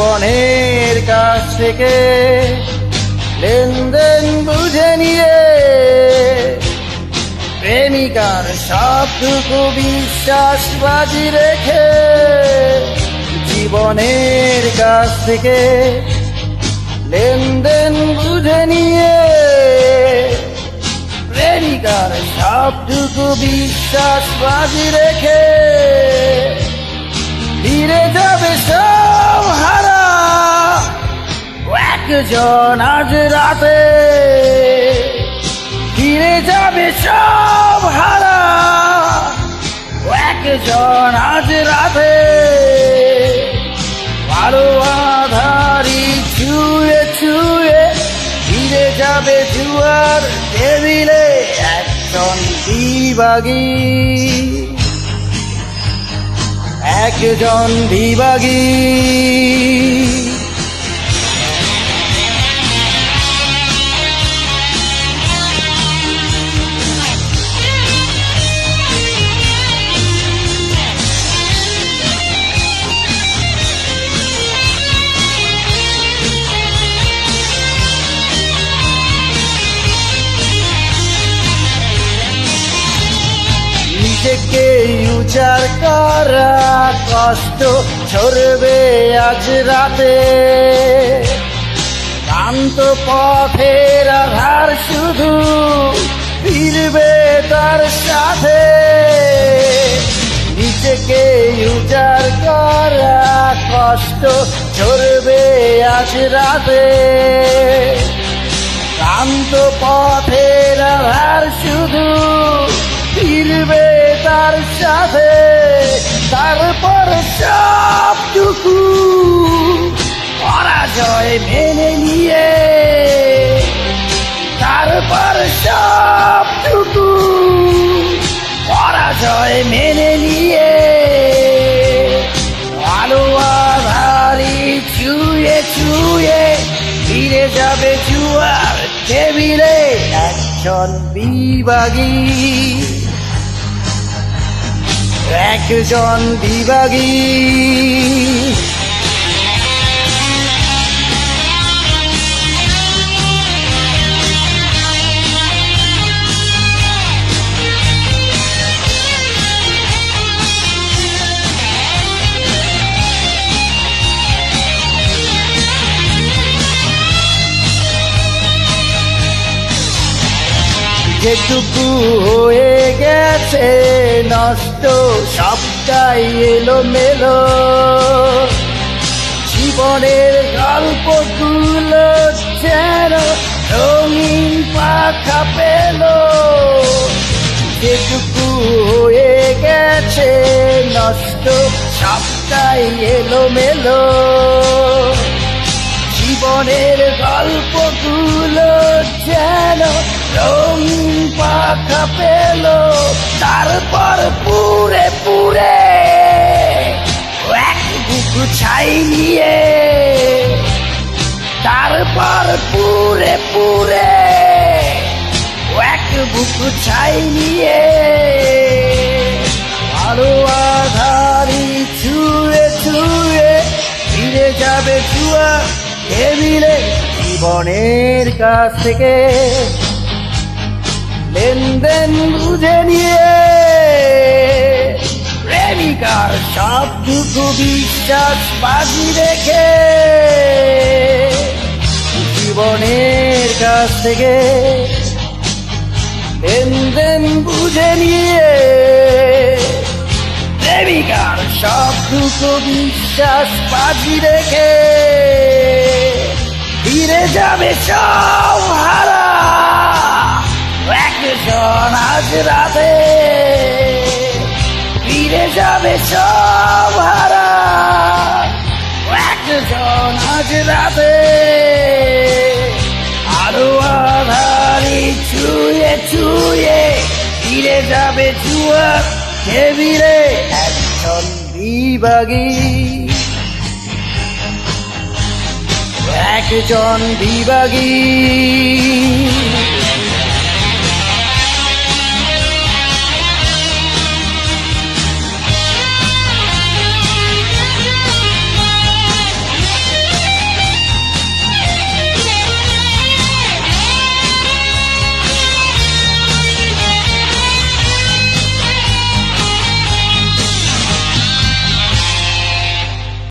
জীবনের কাছ থেকে লেনদেন বুঝে নিয়ে প্রেমিকার সবটুকু বিশ্বাস বাজি রেখে জীবনের কাছ থেকে লেনদেন বুঝে নিয়ে প্রেমিকার সবটুকু বিশ্বাস বাজি রেখে ফিরে যাবে সব হারা একজন আজ রাতে ফিরে যাবে সব হারা একজন আজ রাতে আলো আধারি ছুঁয়ে ছুঁয়ে ফিরে যাবে জুয়ার টেবিলে একজন বিভাগী একজন বিভাগী নিজেকে উজাড় করা কষ্ট ঝরবে আজ রাতে শান্ত পথের আধার শুধু ফিরবে তার সাথে নিজেকে উজাড় করা কষ্ট ঝরবে আজ রাতে শান্ত পথের আধার শুধু ফিরবে তার সাথে তারপর সবটুকু পরাজয় মেনে নিয়ে তারপর সবটুকু পরাজয় মেনে নিয়ে আলো আধারি ছুঁয়ে ছুঁয়ে ফিরে যাবে জুয়ার টেবিলে একজন বিভাগী একজন বিভাগী যেটুকু হয়ে গেছে নষ্ট সবটাই এলোমেলো জীবনের গল্পগুলো যেন রঙিন পাখা পেল যেটুকু হয়ে গেছে নষ্ট সবটাই এলোমেলো জীবনের গল্পগুলো যেন রঙিন পাখা পেল তারপর পুরে পুরে এক বুকু ছাই নিয়ে তারপর পুরে পুরে এক বুকু ছাই নিয়ে আলো আধারি ছুঁয়ে ছুঁয়ে ফিরে যাবে জুয়া টেবিলে জীবনের কাছ থেকে লেনদেন বুঝে নিয়ে প্রেমিকার সবটুকু বিশ্বাস বাজি রেখে জীবনের কাছ থেকে লেনদেন বুঝে নিয়ে প্রেমিকার সবটুকু বিশ্বাস বাজি রেখে ফিরে যাবে সব হারা একজন আজ রাতে ফিরে যাবে সব হারা একজন আজ রাতে আলো আধারি ছুঁয়ে ছুঁয়ে ফিরে যাবে জুয়ার টেবিলে একজন বিভাগী একজন বিভাগী